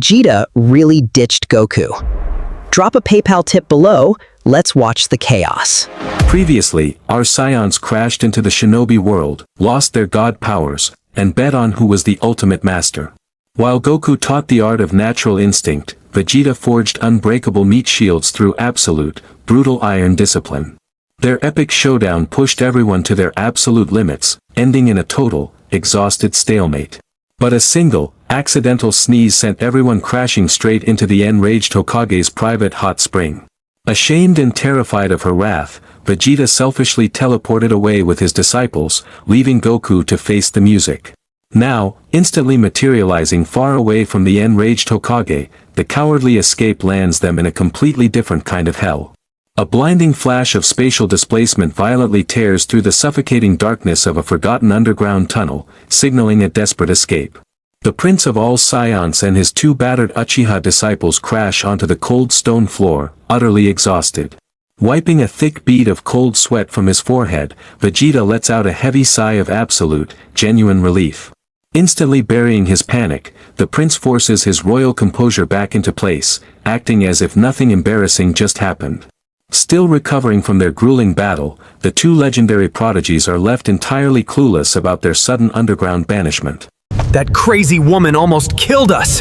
Vegeta really ditched Goku. Drop a PayPal tip below, let's watch the chaos. Previously, our Saiyans crashed into the shinobi world, lost their god powers, and bet on who was the ultimate master. While Goku taught the art of natural instinct, Vegeta forged unbreakable meat shields through absolute, brutal iron discipline. Their epic showdown pushed everyone to their absolute limits, ending in a total, exhausted stalemate. But a single, accidental sneeze sent everyone crashing straight into the enraged Hokage's private hot spring. Ashamed and terrified of her wrath, Vegeta selfishly teleported away with his disciples, leaving Goku to face the music. Now, instantly materializing far away from the enraged Hokage, the cowardly escape lands them in a completely different kind of hell. A blinding flash of spatial displacement violently tears through the suffocating darkness of a forgotten underground tunnel, signaling a desperate escape. The Prince of all Saiyans and his two battered Uchiha disciples crash onto the cold stone floor, utterly exhausted. Wiping a thick bead of cold sweat from his forehead, Vegeta lets out a heavy sigh of absolute, genuine relief. Instantly burying his panic, the prince forces his royal composure back into place, acting as if nothing embarrassing just happened. Still recovering from their grueling battle, the two legendary prodigies are left entirely clueless about their sudden underground banishment. That crazy woman almost killed us!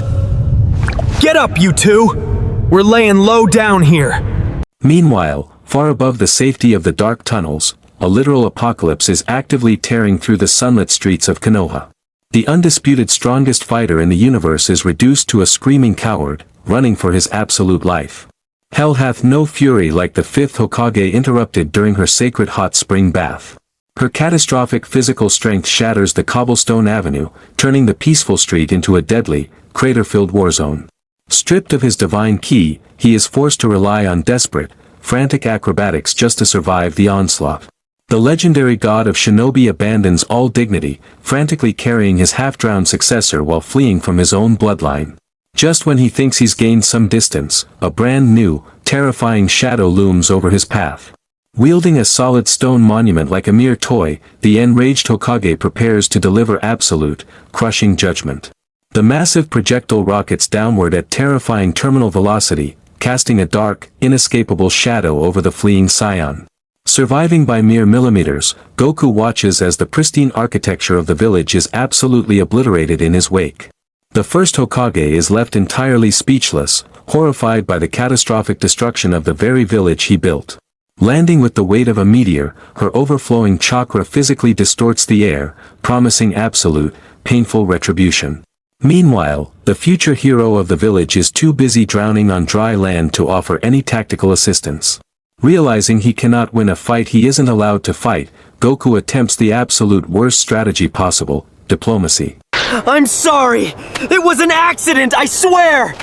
Get up, you two! We're laying low down here! Meanwhile, far above the safety of the dark tunnels, a literal apocalypse is actively tearing through the sunlit streets of Konoha. The undisputed strongest fighter in the universe is reduced to a screaming coward, running for his absolute life. Hell hath no fury like the fifth Hokage interrupted during her sacred hot spring bath. Her catastrophic physical strength shatters the cobblestone avenue, turning the peaceful street into a deadly, crater-filled war zone. Stripped of his divine ki, he is forced to rely on desperate, frantic acrobatics just to survive the onslaught. The legendary god of shinobi abandons all dignity, frantically carrying his half-drowned successor while fleeing from his own bloodline. Just when he thinks he's gained some distance, a brand new, terrifying shadow looms over his path. Wielding a solid stone monument like a mere toy, the enraged Hokage prepares to deliver absolute, crushing judgment. The massive projectile rockets downward at terrifying terminal velocity, casting a dark, inescapable shadow over the fleeing Saiyan. Surviving by mere millimeters, Goku watches as the pristine architecture of the village is absolutely obliterated in his wake. The first Hokage is left entirely speechless, horrified by the catastrophic destruction of the very village he built. Landing with the weight of a meteor, her overflowing chakra physically distorts the air, promising absolute, painful retribution. Meanwhile, the future hero of the village is too busy drowning on dry land to offer any tactical assistance. Realizing he cannot win a fight he isn't allowed to fight, Goku attempts the absolute worst strategy possible, diplomacy. I'm sorry! It was an accident, I swear!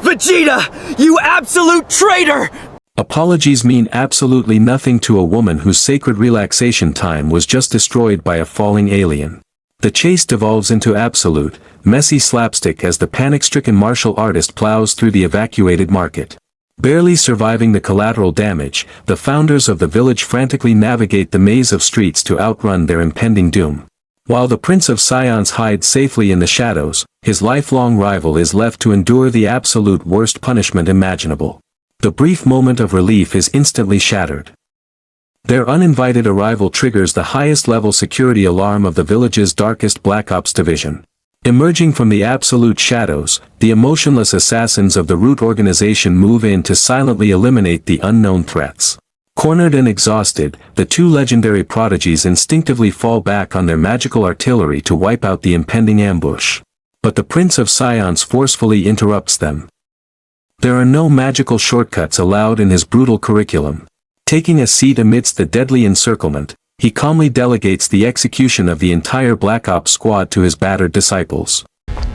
Vegeta, you absolute traitor! Apologies mean absolutely nothing to a woman whose sacred relaxation time was just destroyed by a falling alien. The chase devolves into absolute, messy slapstick as the panic-stricken martial artist plows through the evacuated market. Barely surviving the collateral damage, the founders of the village frantically navigate the maze of streets to outrun their impending doom. While the Prince of Saiyans hides safely in the shadows, his lifelong rival is left to endure the absolute worst punishment imaginable. The brief moment of relief is instantly shattered. Their uninvited arrival triggers the highest level security alarm of the village's darkest Black Ops division. Emerging from the absolute shadows, the emotionless assassins of the Root organization move in to silently eliminate the unknown threats. Cornered and exhausted, the two legendary prodigies instinctively fall back on their magical artillery to wipe out the impending ambush. But the Prince of Saiyans forcefully interrupts them. There are no magical shortcuts allowed in his brutal curriculum. Taking a seat amidst the deadly encirclement, he calmly delegates the execution of the entire Black Ops squad to his battered disciples.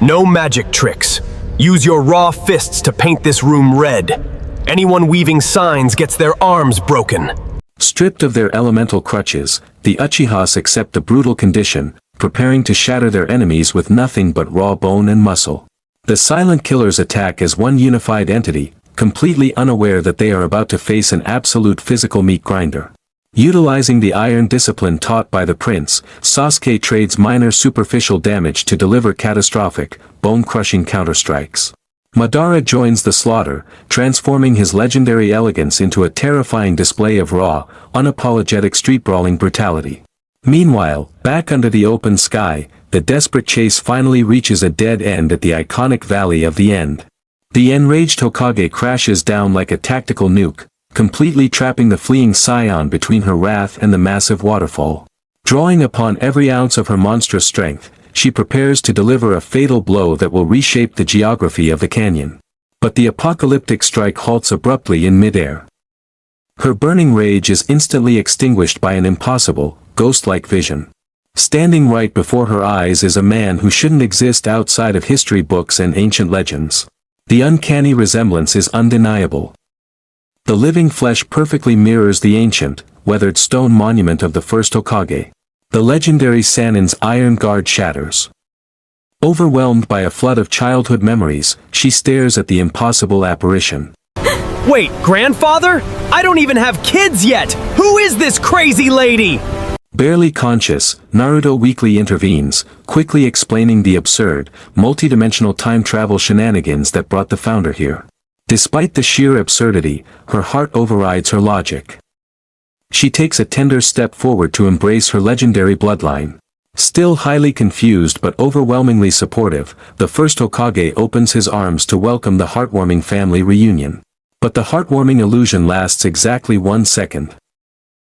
No magic tricks. Use your raw fists to paint this room red. Anyone weaving signs gets their arms broken. Stripped of their elemental crutches, the Uchihas accept the brutal condition, preparing to shatter their enemies with nothing but raw bone and muscle. The silent killers attack as one unified entity, completely unaware that they are about to face an absolute physical meat grinder. Utilizing the iron discipline taught by the prince, Sasuke trades minor superficial damage to deliver catastrophic, bone-crushing counterstrikes. Madara joins the slaughter, transforming his legendary elegance into a terrifying display of raw, unapologetic street-brawling brutality. Meanwhile, back under the open sky, the desperate chase finally reaches a dead end at the iconic Valley of the End. The enraged Hokage crashes down like a tactical nuke, completely trapping the fleeing Saiyan between her wrath and the massive waterfall. Drawing upon every ounce of her monstrous strength, she prepares to deliver a fatal blow that will reshape the geography of the canyon. But the apocalyptic strike halts abruptly in midair. Her burning rage is instantly extinguished by an impossible, ghost-like vision. Standing right before her eyes is a man who shouldn't exist outside of history books and ancient legends. The uncanny resemblance is undeniable. The living flesh perfectly mirrors the ancient, weathered stone monument of the first Hokage. The legendary Sannin's iron guard shatters. Overwhelmed by a flood of childhood memories, she stares at the impossible apparition. Wait, grandfather? I don't even have kids yet! Who is this crazy lady? Barely conscious, Naruto weakly intervenes, quickly explaining the absurd, multidimensional time travel shenanigans that brought the founder here. Despite the sheer absurdity, her heart overrides her logic. She takes a tender step forward to embrace her legendary bloodline. Still highly confused but overwhelmingly supportive, the first Hokage opens his arms to welcome the heartwarming family reunion. But the heartwarming illusion lasts exactly 1 second.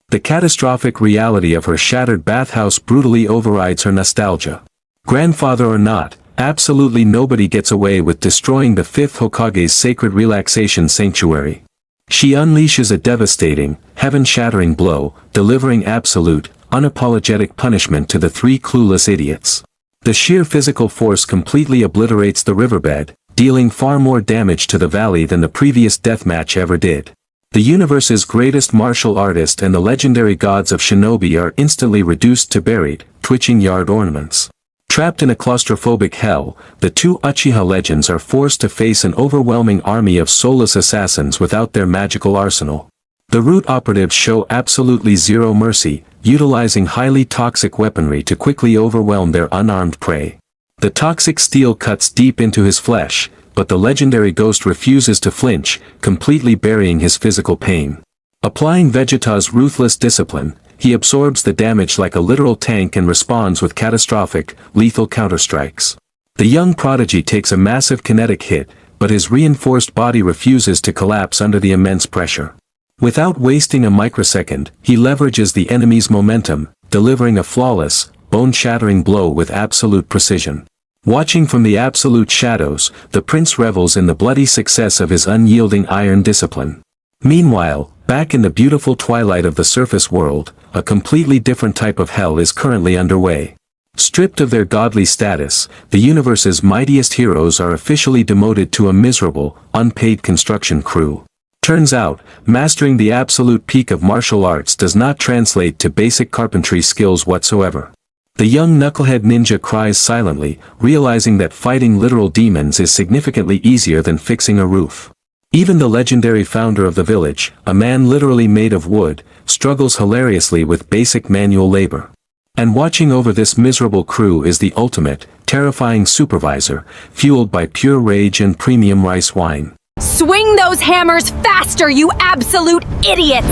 The catastrophic reality of her shattered bathhouse brutally overrides her nostalgia. Grandfather or not, absolutely nobody gets away with destroying the fifth Hokage's sacred relaxation sanctuary. She unleashes a devastating, heaven-shattering blow, delivering absolute, unapologetic punishment to the three clueless idiots. The sheer physical force completely obliterates the riverbed, dealing far more damage to the valley than the previous deathmatch ever did. The universe's greatest martial artist and the legendary gods of shinobi are instantly reduced to buried, twitching yard ornaments. Trapped in a claustrophobic hell, the two Uchiha legends are forced to face an overwhelming army of soulless assassins without their magical arsenal. The root operatives show absolutely zero mercy, utilizing highly toxic weaponry to quickly overwhelm their unarmed prey. The toxic steel cuts deep into his flesh, but the legendary ghost refuses to flinch, completely burying his physical pain. Applying Vegeta's ruthless discipline, he absorbs the damage like a literal tank and responds with catastrophic, lethal counterstrikes. The young prodigy takes a massive kinetic hit, but his reinforced body refuses to collapse under the immense pressure. Without wasting a microsecond, he leverages the enemy's momentum, delivering a flawless, bone-shattering blow with absolute precision. Watching from the absolute shadows, the prince revels in the bloody success of his unyielding iron discipline. Meanwhile, back in the beautiful twilight of the surface world, a completely different type of hell is currently underway. Stripped of their godly status, the universe's mightiest heroes are officially demoted to a miserable, unpaid construction crew. Turns out, mastering the absolute peak of martial arts does not translate to basic carpentry skills whatsoever. The young knucklehead ninja cries silently, realizing that fighting literal demons is significantly easier than fixing a roof. Even the legendary founder of the village, a man literally made of wood, struggles hilariously with basic manual labor. And watching over this miserable crew is the ultimate, terrifying supervisor, fueled by pure rage and premium rice wine. Swing those hammers faster, you absolute idiots!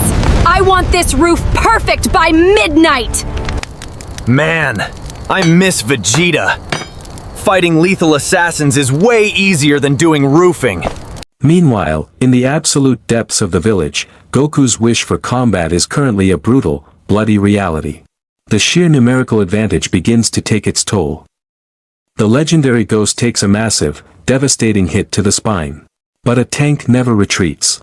I want this roof perfect by midnight! Man, I miss Vegeta. Fighting lethal assassins is way easier than doing roofing. Meanwhile, in the absolute depths of the village, Goku's wish for combat is currently a brutal, bloody reality. The sheer numerical advantage begins to take its toll. The legendary ghost takes a massive, devastating hit to the spine. But a tank never retreats.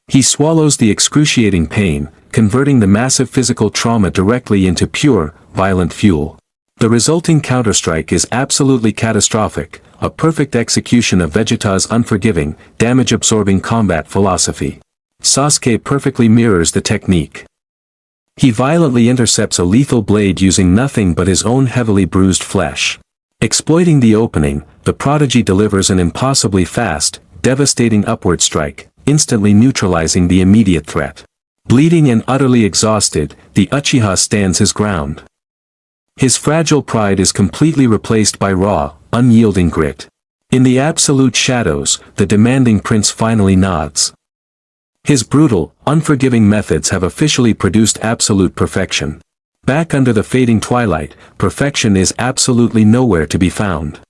He swallows the excruciating pain, converting the massive physical trauma directly into pure, violent fuel. The resulting counterstrike is absolutely catastrophic, a perfect execution of Vegeta's unforgiving, damage-absorbing combat philosophy. Sasuke perfectly mirrors the technique. He violently intercepts a lethal blade using nothing but his own heavily bruised flesh. Exploiting the opening, the prodigy delivers an impossibly fast, devastating upward strike, instantly neutralizing the immediate threat. Bleeding and utterly exhausted, the Uchiha stands his ground. His fragile pride is completely replaced by raw, unyielding grit. In the absolute shadows, the demanding prince finally nods. His brutal, unforgiving methods have officially produced absolute perfection. Back under the fading twilight, perfection is absolutely nowhere to be found.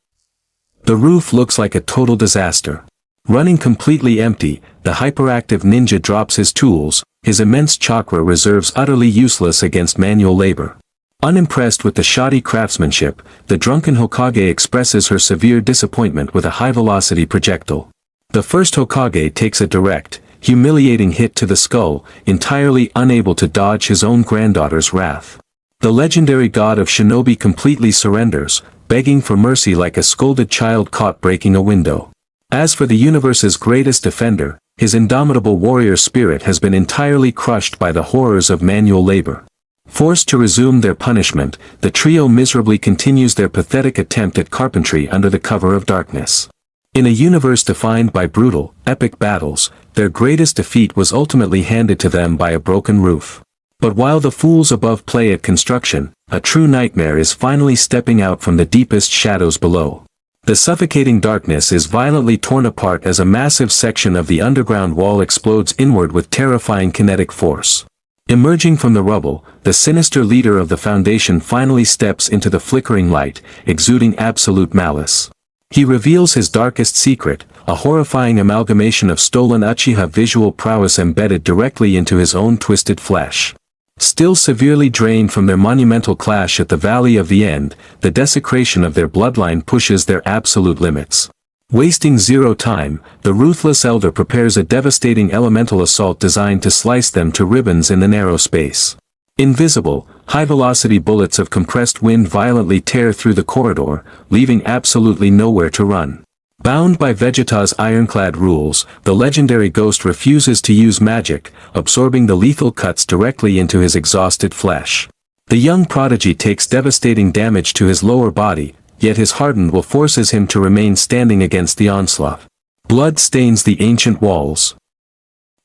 The roof looks like a total disaster. Running completely empty, the hyperactive ninja drops his tools, his immense chakra reserves utterly useless against manual labor. Unimpressed with the shoddy craftsmanship, the drunken Hokage expresses her severe disappointment with a high-velocity projectile. The first Hokage takes a direct, humiliating hit to the skull, entirely unable to dodge his own granddaughter's wrath. The legendary god of shinobi completely surrenders, begging for mercy like a scolded child caught breaking a window. As for the universe's greatest defender, his indomitable warrior spirit has been entirely crushed by the horrors of manual labor. Forced to resume their punishment, the trio miserably continues their pathetic attempt at carpentry under the cover of darkness. In a universe defined by brutal, epic battles, their greatest defeat was ultimately handed to them by a broken roof. But while the fools above play at construction, a true nightmare is finally stepping out from the deepest shadows below. The suffocating darkness is violently torn apart as a massive section of the underground wall explodes inward with terrifying kinetic force. Emerging from the rubble, the sinister leader of the Foundation finally steps into the flickering light, exuding absolute malice. He reveals his darkest secret, a horrifying amalgamation of stolen Uchiha visual prowess embedded directly into his own twisted flesh. Still severely drained from their monumental clash at the Valley of the End, the desecration of their bloodline pushes their absolute limits. Wasting zero time, the ruthless elder prepares a devastating elemental assault designed to slice them to ribbons in the narrow space. Invisible, high-velocity bullets of compressed wind violently tear through the corridor, leaving absolutely nowhere to run. Bound by Vegeta's ironclad rules, the legendary ghost refuses to use magic, absorbing the lethal cuts directly into his exhausted flesh. The young prodigy takes devastating damage to his lower body, yet his hardened will forces him to remain standing against the onslaught. Blood stains the ancient walls.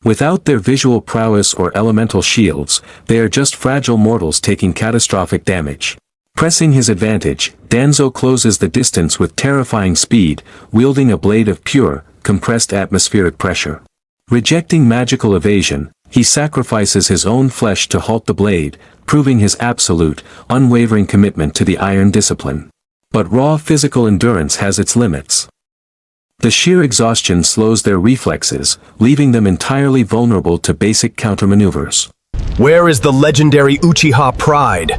Without their visual prowess or elemental shields, they are just fragile mortals taking catastrophic damage. Pressing his advantage, Danzo closes the distance with terrifying speed, wielding a blade of pure, compressed atmospheric pressure. Rejecting magical evasion, he sacrifices his own flesh to halt the blade, proving his absolute, unwavering commitment to the iron discipline. But raw physical endurance has its limits. The sheer exhaustion slows their reflexes, leaving them entirely vulnerable to basic countermaneuvers. Where is the legendary Uchiha pride?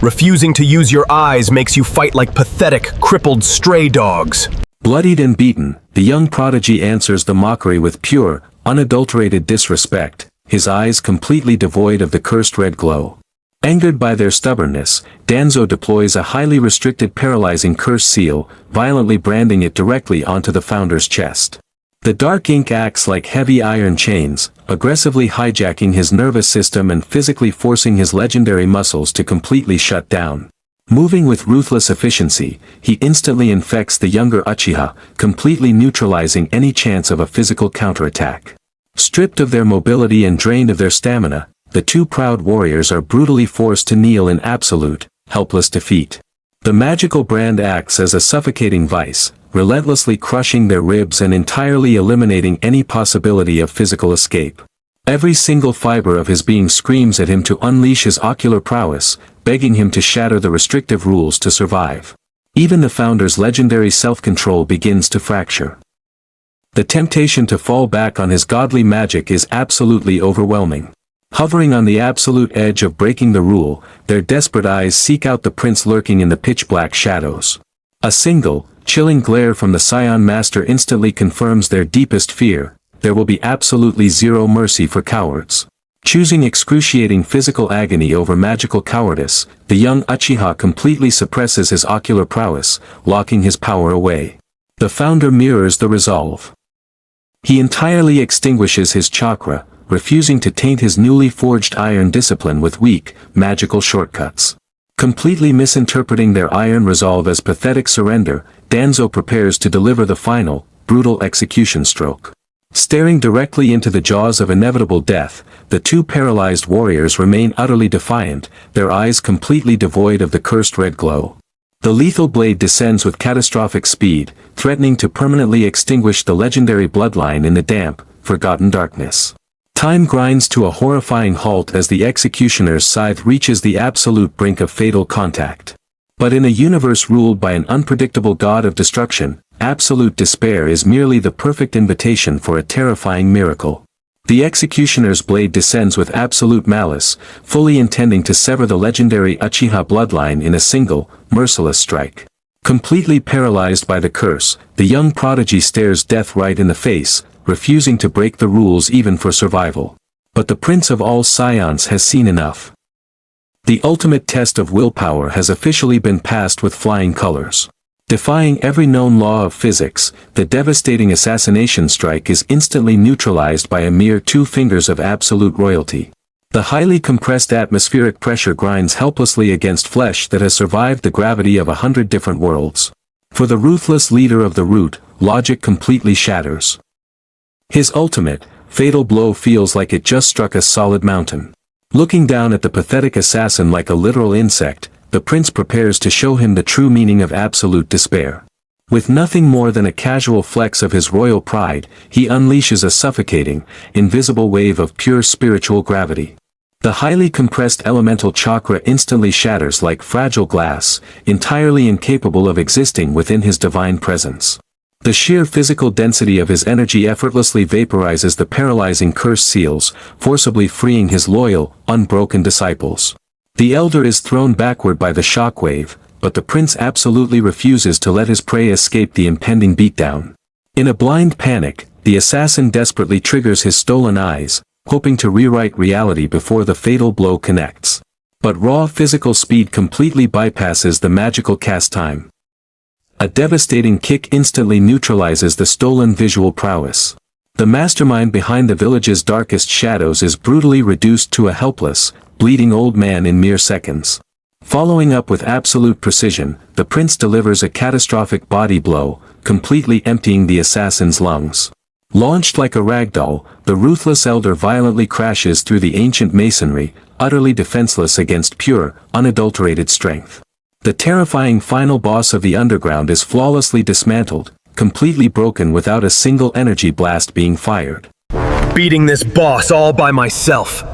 Refusing to use your eyes makes you fight like pathetic, crippled stray dogs. Bloodied and beaten, the young prodigy answers the mockery with pure, unadulterated disrespect, his eyes completely devoid of the cursed red glow. Angered by their stubbornness, Danzo deploys a highly restricted paralyzing curse seal, violently branding it directly onto the founder's chest. The dark ink acts like heavy iron chains, aggressively hijacking his nervous system and physically forcing his legendary muscles to completely shut down. Moving with ruthless efficiency, he instantly infects the younger Uchiha, completely neutralizing any chance of a physical counterattack. Stripped of their mobility and drained of their stamina, the two proud warriors are brutally forced to kneel in absolute, helpless defeat. The magical brand acts as a suffocating vice, relentlessly crushing their ribs and entirely eliminating any possibility of physical escape. Every single fiber of his being screams at him to unleash his ocular prowess, begging him to shatter the restrictive rules to survive. Even the founder's legendary self-control begins to fracture. The temptation to fall back on his godly magic is absolutely overwhelming. Hovering on the absolute edge of breaking the rule, their desperate eyes seek out the prince lurking in the pitch-black shadows. A single, chilling glare from the Saiyan master instantly confirms their deepest fear: there will be absolutely zero mercy for cowards. Choosing excruciating physical agony over magical cowardice, the young Uchiha completely suppresses his ocular prowess, locking his power away. The founder mirrors the resolve. He entirely extinguishes his chakra, refusing to taint his newly forged iron discipline with weak, magical shortcuts. Completely misinterpreting their iron resolve as pathetic surrender, Danzo prepares to deliver the final, brutal execution stroke. Staring directly into the jaws of inevitable death, the two paralyzed warriors remain utterly defiant, their eyes completely devoid of the cursed red glow. The lethal blade descends with catastrophic speed, threatening to permanently extinguish the legendary bloodline in the damp, forgotten darkness. Time grinds to a horrifying halt as the executioner's scythe reaches the absolute brink of fatal contact. But in a universe ruled by an unpredictable god of destruction, absolute despair is merely the perfect invitation for a terrifying miracle. The executioner's blade descends with absolute malice, fully intending to sever the legendary Uchiha bloodline in a single, merciless strike. Completely paralyzed by the curse, the young prodigy stares death right in the face, refusing to break the rules even for survival. But the prince of all Saiyans has seen enough. The ultimate test of willpower has officially been passed with flying colors. Defying every known law of physics, the devastating assassination strike is instantly neutralized by a mere 2 fingers of absolute royalty. The highly compressed atmospheric pressure grinds helplessly against flesh that has survived the gravity of 100 different worlds. For the ruthless leader of the Root, logic completely shatters. His ultimate, fatal blow feels like it just struck a solid mountain. Looking down at the pathetic assassin like a literal insect, the prince prepares to show him the true meaning of absolute despair. With nothing more than a casual flex of his royal pride, he unleashes a suffocating, invisible wave of pure spiritual gravity. The highly compressed elemental chakra instantly shatters like fragile glass, entirely incapable of existing within his divine presence. The sheer physical density of his energy effortlessly vaporizes the paralyzing curse seals, forcibly freeing his loyal, unbroken disciples. The elder is thrown backward by the shockwave, but the prince absolutely refuses to let his prey escape the impending beatdown. In a blind panic, the assassin desperately triggers his stolen eyes, hoping to rewrite reality before the fatal blow connects. But raw physical speed completely bypasses the magical cast time. A devastating kick instantly neutralizes the stolen visual prowess. The mastermind behind the village's darkest shadows is brutally reduced to a helpless, bleeding old man in mere seconds. Following up with absolute precision, the prince delivers a catastrophic body blow, completely emptying the assassin's lungs. Launched like a ragdoll, the ruthless elder violently crashes through the ancient masonry, utterly defenseless against pure, unadulterated strength. The terrifying final boss of the underground is flawlessly dismantled, completely broken without a single energy blast being fired. Beating this boss all by myself.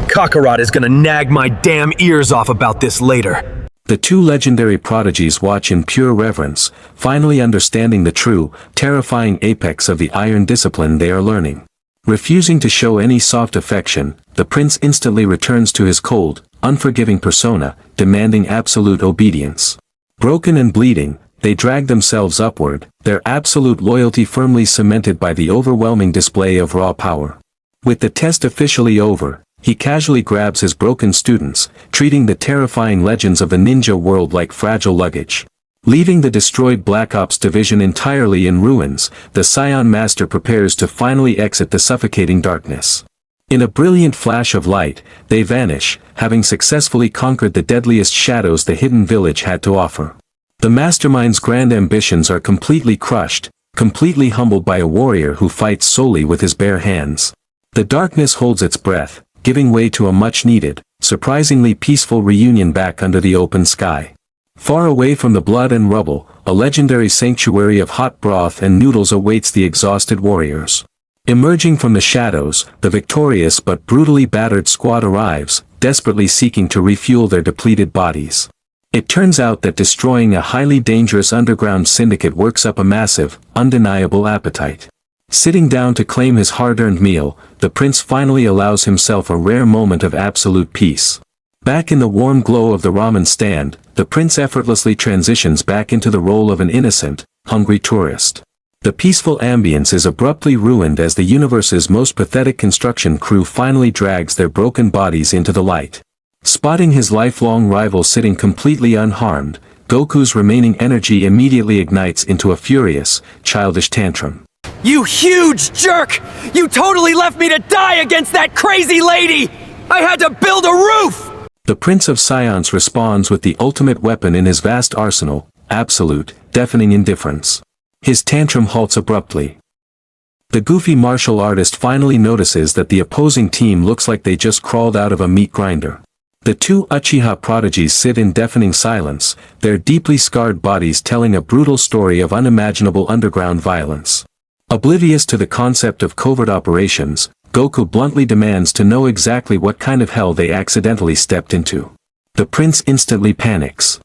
Kakarot is gonna nag my damn ears off about this later. The two legendary prodigies watch in pure reverence, finally understanding the true, terrifying apex of the iron discipline they are learning. Refusing to show any soft affection, the prince instantly returns to his cold, unforgiving persona, demanding absolute obedience. Broken and bleeding, they drag themselves upward, their absolute loyalty firmly cemented by the overwhelming display of raw power. With the test officially over, he casually grabs his broken students, treating the terrifying legends of the ninja world like fragile luggage. Leaving the destroyed Black Ops division entirely in ruins, the Saiyan master prepares to finally exit the suffocating darkness. In a brilliant flash of light, they vanish, having successfully conquered the deadliest shadows the hidden village had to offer. The mastermind's grand ambitions are completely crushed, completely humbled by a warrior who fights solely with his bare hands. The darkness holds its breath, giving way to a much-needed, surprisingly peaceful reunion back under the open sky. Far away from the blood and rubble, a legendary sanctuary of hot broth and noodles awaits the exhausted warriors. Emerging from the shadows, the victorious but brutally battered squad arrives, desperately seeking to refuel their depleted bodies. It turns out that destroying a highly dangerous underground syndicate works up a massive, undeniable appetite. Sitting down to claim his hard-earned meal, the prince finally allows himself a rare moment of absolute peace. Back in the warm glow of the ramen stand, the prince effortlessly transitions back into the role of an innocent, hungry tourist. The peaceful ambience is abruptly ruined as the universe's most pathetic construction crew finally drags their broken bodies into the light. Spotting his lifelong rival sitting completely unharmed, Goku's remaining energy immediately ignites into a furious, childish tantrum. You huge jerk! You totally left me to die against that crazy lady! I had to build a roof! The Prince of Saiyans responds with the ultimate weapon in his vast arsenal, absolute, deafening indifference. His tantrum halts abruptly. The goofy martial artist finally notices that the opposing team looks like they just crawled out of a meat grinder. The two Uchiha prodigies sit in deafening silence, their deeply scarred bodies telling a brutal story of unimaginable underground violence. Oblivious to the concept of covert operations, Goku bluntly demands to know exactly what kind of hell they accidentally stepped into. The prince instantly panics.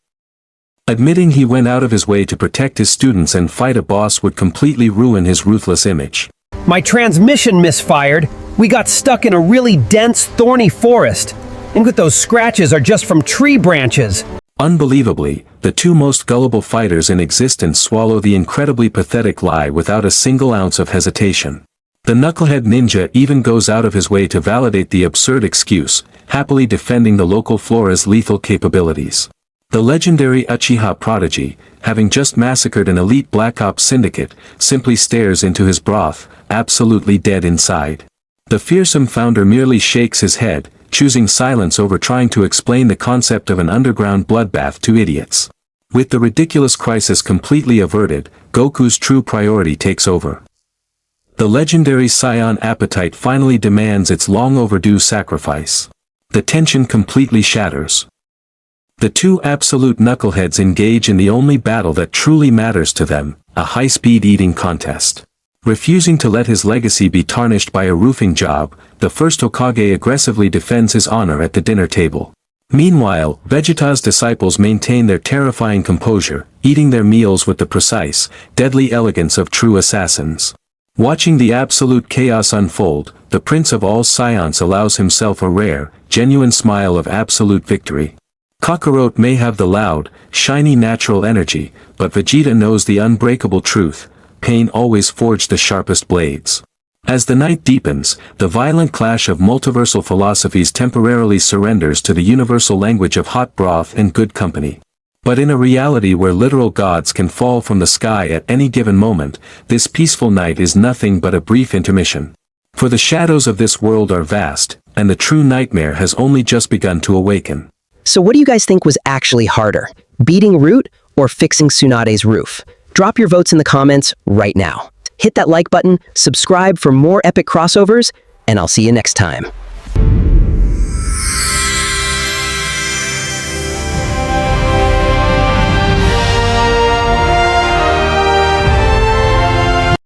Admitting he went out of his way to protect his students and fight a boss would completely ruin his ruthless image. My transmission misfired. We got stuck in a really dense, thorny forest. And with those scratches are just from tree branches. Unbelievably, the two most gullible fighters in existence swallow the incredibly pathetic lie without a single ounce of hesitation. The knucklehead ninja even goes out of his way to validate the absurd excuse, happily defending the local flora's lethal capabilities. The legendary Uchiha prodigy, having just massacred an elite Black Ops syndicate, simply stares into his broth, absolutely dead inside. The fearsome founder merely shakes his head, choosing silence over trying to explain the concept of an underground bloodbath to idiots. With the ridiculous crisis completely averted, Goku's true priority takes over. The legendary Saiyan appetite finally demands its long overdue sacrifice. The tension completely shatters. The two absolute knuckleheads engage in the only battle that truly matters to them, a high-speed eating contest. Refusing to let his legacy be tarnished by a roofing job, the first Hokage aggressively defends his honor at the dinner table. Meanwhile, Vegeta's disciples maintain their terrifying composure, eating their meals with the precise, deadly elegance of true assassins. Watching the absolute chaos unfold, the Prince of all Saiyans allows himself a rare, genuine smile of absolute victory. Kakarot may have the loud, shiny natural energy, but Vegeta knows the unbreakable truth: pain always forged the sharpest blades. As the night deepens, the violent clash of multiversal philosophies temporarily surrenders to the universal language of hot broth and good company. But in a reality where literal gods can fall from the sky at any given moment, this peaceful night is nothing but a brief intermission. For the shadows of this world are vast, and the true nightmare has only just begun to awaken. So what do you guys think was actually harder? Beating Root or fixing Tsunade's roof? Drop your votes in the comments right now. Hit that like button, subscribe for more epic crossovers, and I'll see you next time.